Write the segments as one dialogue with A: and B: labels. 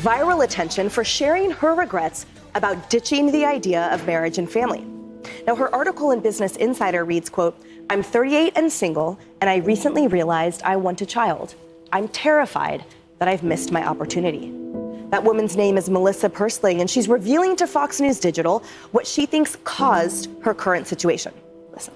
A: viral attention for sharing her regrets about ditching the idea of marriage and family. Now, her article in Business Insider reads, quote, "I'm 38 and single, and I recently realized I want a child. I'm terrified that I've missed my opportunity." That woman's name is Melissa Persling, and she's revealing to Fox News Digital what she thinks caused her current situation. Listen.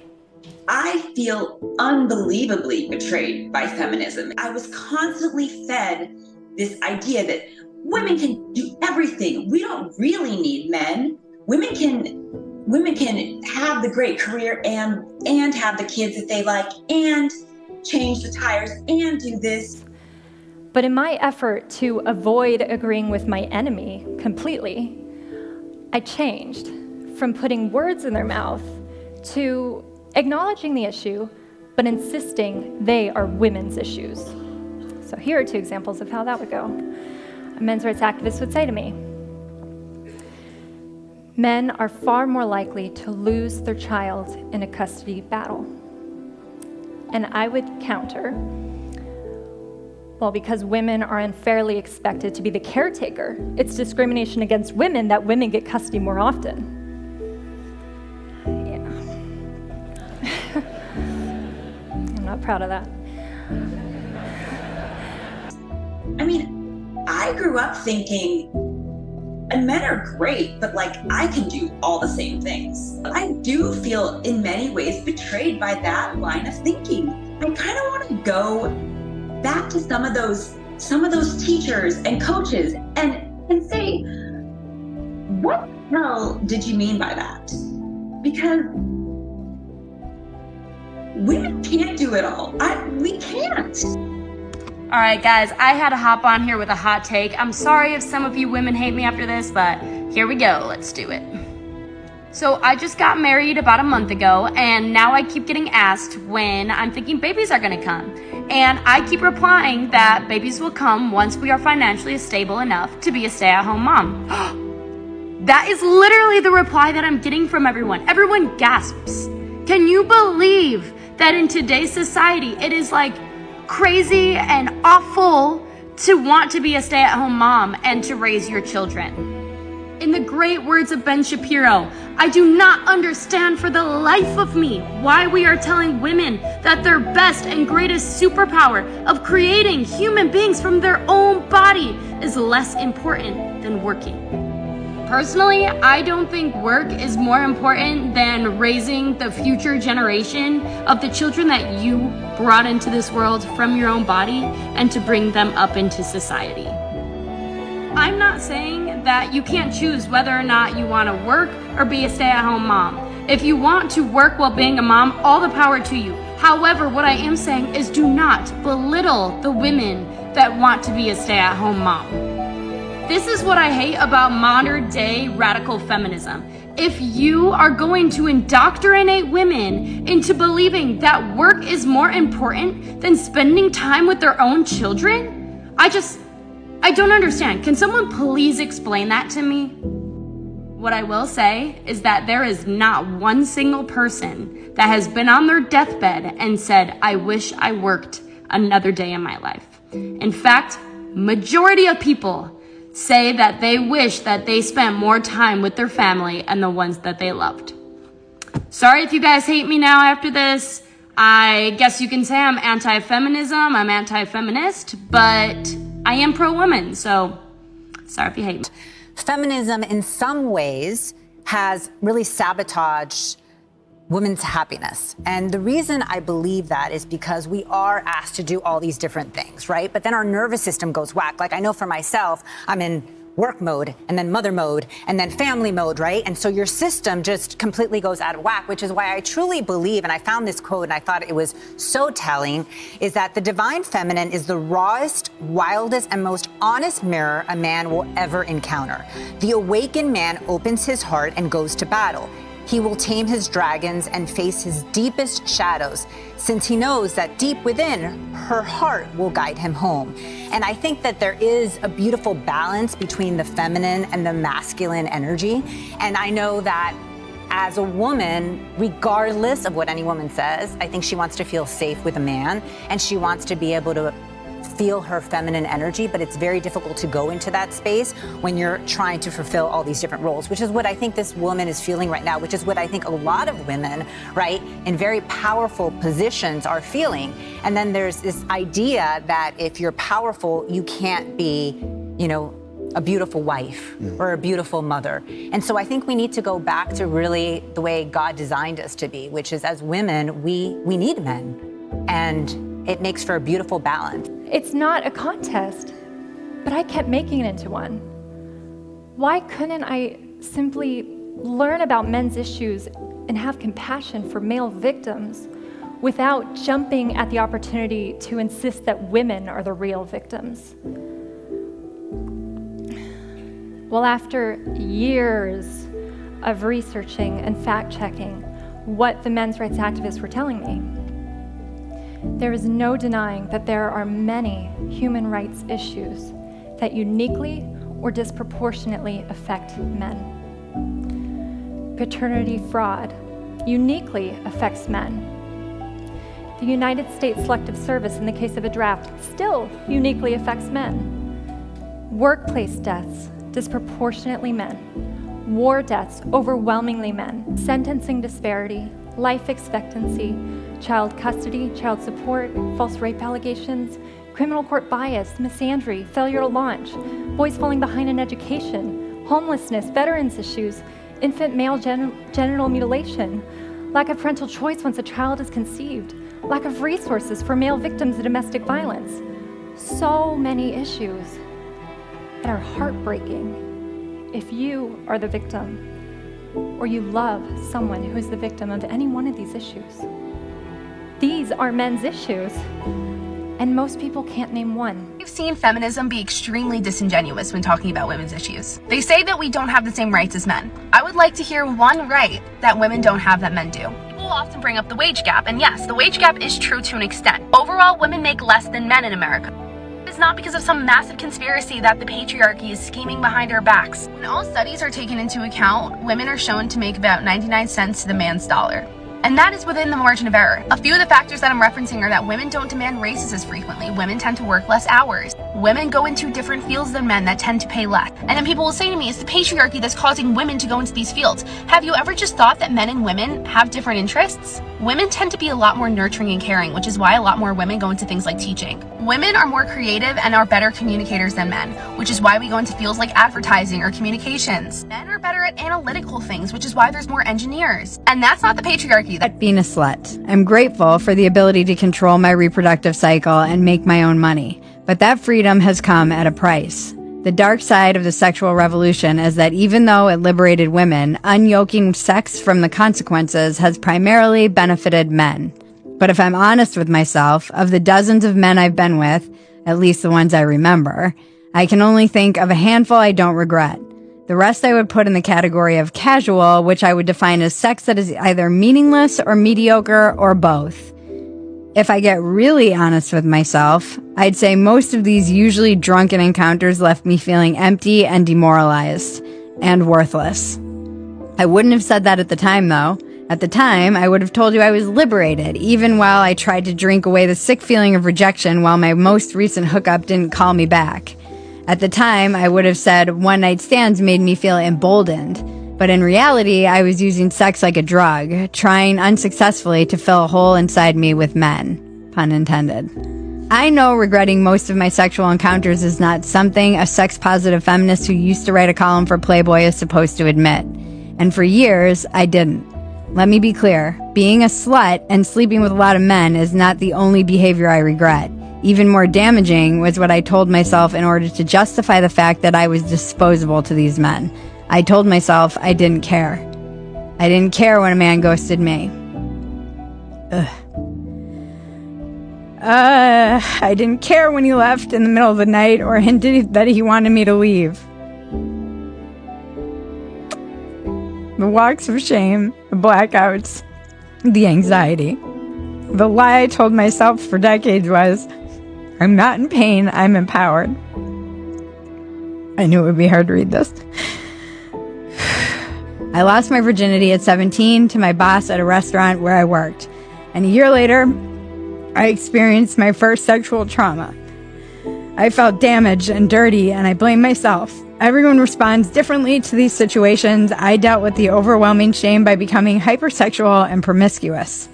B: I feel unbelievably betrayed by feminism. I was constantly fed this idea that women can do everything. We don't really need men. Women can have the great career and have the kids that they like and change the tires and do this.
C: But in my effort to avoid agreeing with my enemy completely, I changed from putting words in their mouth to acknowledging the issue, but insisting they are women's issues. So here are two examples of how that would go. A men's rights activist would say to me, "Men are far more likely to lose their child in a custody battle." And I would counter, well, because women are unfairly expected to be the caretaker, it's discrimination against women that women get custody more often. Yeah. I'm not proud of that.
B: I mean, I grew up thinking, and men are great, but like I can do all the same things. I do feel in many ways betrayed by that line of thinking. I kind of want to go back to some of those teachers and coaches and say, what the hell did you mean by that? Because women can't do it all. We can't.
D: All right, guys, I had to hop on here with a hot take. I'm sorry if some of you women hate me after this, but here we go. Let's do it. So I just got married about a month ago, and now I keep getting asked when I'm thinking babies are gonna come. And I keep replying that babies will come once we are financially stable enough to be a stay-at-home mom. That is literally the reply that I'm getting from everyone. Everyone gasps. Can you believe that in today's society, it is like crazy and awful to want to be a stay-at-home mom and to raise your children? In the great words of Ben Shapiro, I do not understand for the life of me why we are telling women that their best and greatest superpower of creating human beings from their own body is less important than working. Personally, I don't think work is more important than raising the future generation of the children that you brought into this world from your own body and to bring them up into society. I'm not saying that you can't choose whether or not you want to work or be a stay-at-home mom. If you want to work while being a mom, all the power to you. However, what I am saying is do not belittle the women that want to be a stay-at-home mom. This is what I hate about modern day radical feminism. If you are going to indoctrinate women into believing that work is more important than spending time with their own children, I don't understand. Can someone please explain that to me? What I will say is that there is not one single person that has been on their deathbed and said, I wish I worked another day in my life. In fact, majority of people say that they wish that they spent more time with their family and the ones that they loved. Sorry if you guys hate me now after this. I guess you can say I'm anti-feminism, I'm anti-feminist, but I am pro-woman, so sorry if you hate me.
E: Feminism in some ways has really sabotaged women's happiness. And the reason I believe that is because we are asked to do all these different things, right? But then our nervous system goes whack. Like I know for myself, I'm in work mode and then mother mode and then family mode, right? And so your system just completely goes out of whack, which is why I truly believe, and I found this quote and I thought it was so telling, is that the divine feminine is the rawest, wildest, and most honest mirror a man will ever encounter. The awakened man opens his heart and goes to battle. He will tame his dragons and face his deepest shadows, since he knows that deep within, her heart will guide him home. And I think that there is a beautiful balance between the feminine and the masculine energy. And I know that as a woman, regardless of what any woman says, I think she wants to feel safe with a man, and she wants to be able to feel her feminine energy, but it's very difficult to go into that space when you're trying to fulfill all these different roles, which is what I think this woman is feeling right now, which is what I think a lot of women, right, in very powerful positions are feeling. And then there's this idea that if you're powerful, you can't be, you know, a beautiful wife or a beautiful mother. And so I think we need to go back to really the way God designed us to be, which is as women, we need men. And it makes for a beautiful balance.
C: It's not a contest, but I kept making it into one. Why couldn't I simply learn about men's issues and have compassion for male victims without jumping at the opportunity to insist that women are the real victims? Well, after years of researching and fact-checking what the men's rights activists were telling me, there is no denying that there are many human rights issues that uniquely or disproportionately affect men. Paternity fraud uniquely affects men. The United States Selective Service, in the case of a draft, still uniquely affects men. Workplace deaths, disproportionately men. War deaths, overwhelmingly men. Sentencing disparity, life expectancy, child custody, child support, false rape allegations, criminal court bias, misandry, failure to launch, boys falling behind in education, homelessness, veterans issues, infant male genital mutilation, lack of parental choice once a child is conceived, lack of resources for male victims of domestic violence. So many issues that are heartbreaking if you are the victim or you love someone who is the victim of any one of these issues. These are men's issues, and most people can't name one.
F: We've seen feminism be extremely disingenuous when talking about women's issues. They say that we don't have the same rights as men. I would like to hear one right that women don't have that men do. People often bring up the wage gap, and yes, the wage gap is true to an extent. Overall, women make less than men in America. It's not because of some massive conspiracy that the patriarchy is scheming behind our backs. When all studies are taken into account, women are shown to make about 99 cents to the man's dollar. And that is within the margin of error. A few of the factors that I'm referencing are that women don't demand raises as frequently. Women tend to work less hours. Women go into different fields than men that tend to pay less. And then people will say to me, it's the patriarchy that's causing women to go into these fields. Have you ever just thought that men and women have different interests? Women tend to be a lot more nurturing and caring, which is why a lot more women go into things like teaching. Women are more creative and are better communicators than men, which is why we go into fields like advertising or communications. Men are better at analytical things, which is why there's more engineers. And that's not the patriarchy.
G: Being a slut. I'm grateful for the ability to control my reproductive cycle and make my own money, but that freedom has come at a price. The dark side of the sexual revolution is that even though it liberated women, unyoking sex from the consequences has primarily benefited men. But if I'm honest with myself, of the dozens of men I've been with, at least the ones I remember, I can only think of a handful I don't regret. The rest I would put in the category of casual, which I would define as sex that is either meaningless or mediocre or both. If I get really honest with myself, I'd say most of these usually drunken encounters left me feeling empty and demoralized and worthless. I wouldn't have said that at the time, though. At the time, I would have told you I was liberated, even while I tried to drink away the sick feeling of rejection while my most recent hookup didn't call me back. At the time, I would have said one-night stands made me feel emboldened. But in reality, I was using sex like a drug, trying unsuccessfully to fill a hole inside me with men. Pun intended. I know regretting most of my sexual encounters is not something a sex-positive feminist who used to write a column for Playboy is supposed to admit. And for years, I didn't. Let me be clear. Being a slut and sleeping with a lot of men is not the only behavior I regret. Even more damaging was what I told myself in order to justify the fact that I was disposable to these men. I told myself I didn't care. I didn't care when a man ghosted me. I didn't care when he left in the middle of the night or hinted that he wanted me to leave. The walks of shame, the blackouts, the anxiety. The lie I told myself for decades was, I'm not in pain, I'm empowered. I knew it would be hard to read this. I lost my virginity at 17 to my boss at a restaurant where I worked. And a year later, I experienced my first sexual trauma. I felt damaged and dirty, and I blamed myself. Everyone responds differently to these situations. I dealt with the overwhelming shame by becoming hypersexual and promiscuous.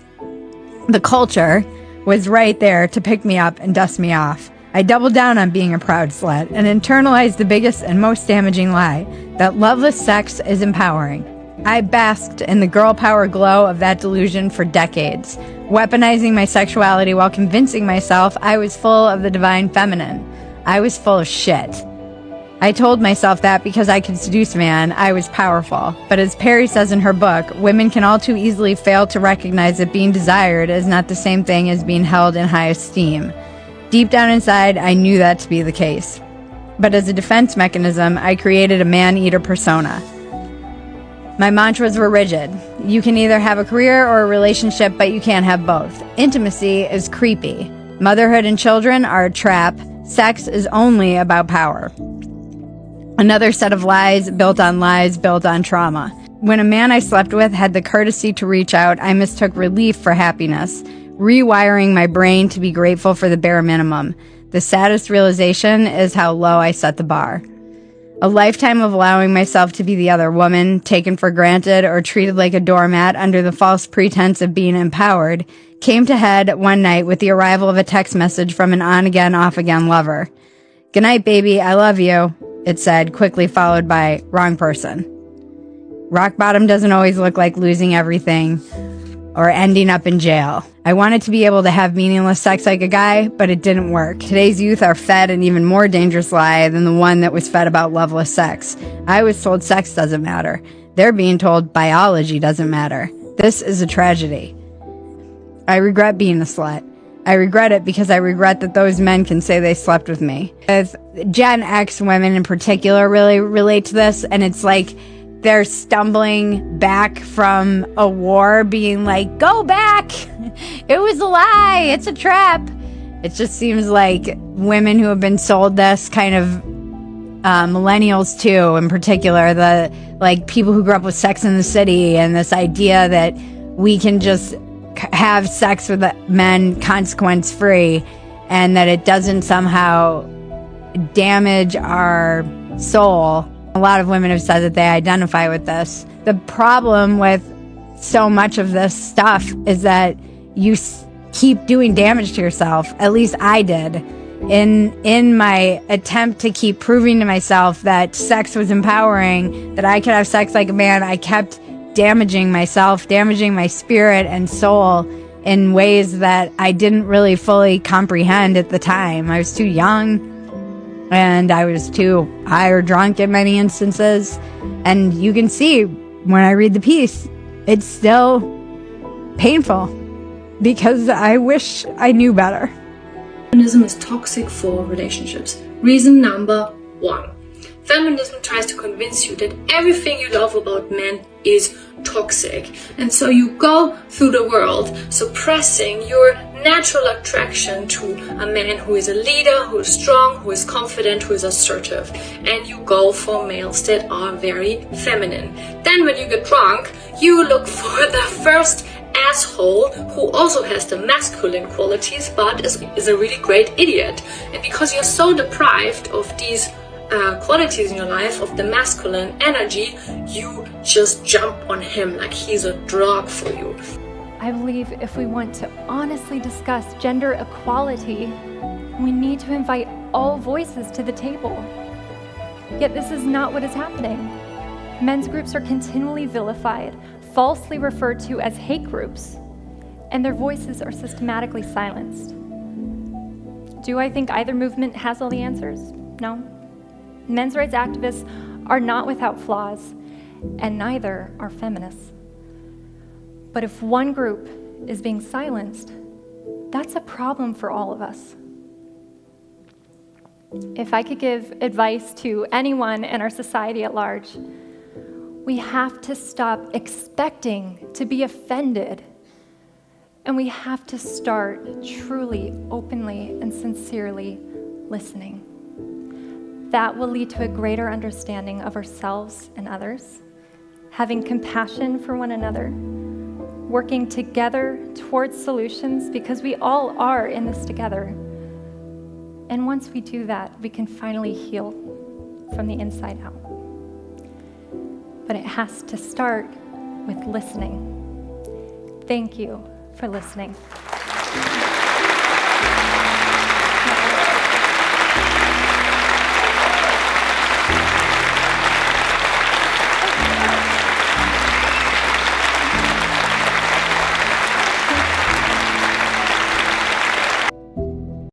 G: The culture was right there to pick me up and dust me off. I doubled down on being a proud slut and internalized the biggest and most damaging lie, that loveless sex is empowering. I basked in the girl power glow of that delusion for decades, weaponizing my sexuality while convincing myself I was full of the divine feminine. I was full of shit. I told myself that because I could seduce man, I was powerful. But as Perry says in her book, women can all too easily fail to recognize that being desired is not the same thing as being held in high esteem. Deep down inside, I knew that to be the case. But as a defense mechanism, I created a man-eater persona. My mantras were rigid. You can either have a career or a relationship, but you can't have both. Intimacy is creepy. Motherhood and children are a trap. Sex is only about power. Another set of lies built on trauma. When a man I slept with had the courtesy to reach out, I mistook relief for happiness, rewiring my brain to be grateful for the bare minimum. The saddest realization is how low I set the bar. A lifetime of allowing myself to be the other woman, taken for granted or treated like a doormat under the false pretense of being empowered, came to head one night with the arrival of a text message from an on-again, off-again lover. "Good night, baby, I love you," it said, quickly followed by, "Wrong person." Rock bottom doesn't always look like losing everything or ending up in jail. I wanted to be able to have meaningless sex like a guy, but it didn't work. Today's youth are fed an even more dangerous lie than the one that was fed about loveless sex. I was told sex doesn't matter. They're being told biology doesn't matter. This is a tragedy. I regret being a slut. I regret it because I regret that those men can say they slept with me. As Gen X women in particular really relate to this, and it's like they're stumbling back from a war being like, go back! It was a lie! It's a trap! It just seems like women who have been sold this kind of millennials too, in particular, the like people who grew up with Sex in the City and this idea that we can just have sex with men consequence free and that it doesn't somehow damage our soul. A lot of women have said that they identify with this. The problem with so much of this stuff is that you keep doing damage to yourself. At least I did. In my attempt to keep proving to myself that sex was empowering, that I could have sex like a man, I kept damaging myself, damaging my spirit and soul in ways that I didn't really fully comprehend at the time. I was too young. And I was too high or drunk in many instances. And you can see when I read the piece, it's still painful because I wish I knew better.
H: Feminism is toxic for relationships. Reason number 1. Feminism tries to convince you that everything you love about men is toxic. And so you go through the world suppressing your natural attraction to a man who is a leader, who is strong, who is confident, who is assertive. And you go for males that are very feminine. Then when you get drunk, you look for the first asshole who also has the masculine qualities but is a really great idiot. And because you're so deprived of these qualities in your life, of the masculine energy, you just jump on him like he's a drug for you.
C: I believe if we want to honestly discuss gender equality, we need to invite all voices to the table. Yet this is not what is happening. Men's groups are continually vilified, falsely referred to as hate groups, and their voices are systematically silenced. Do I think either movement has all the answers? No. Men's rights activists are not without flaws, and neither are feminists. But if one group is being silenced, that's a problem for all of us. If I could give advice to anyone in our society at large, we have to stop expecting to be offended, and we have to start truly, openly, and sincerely listening. That will lead to a greater understanding of ourselves and others, having compassion for one another, working together towards solutions because we all are in this together. And once we do that, we can finally heal from the inside out. But it has to start with listening. Thank you for listening.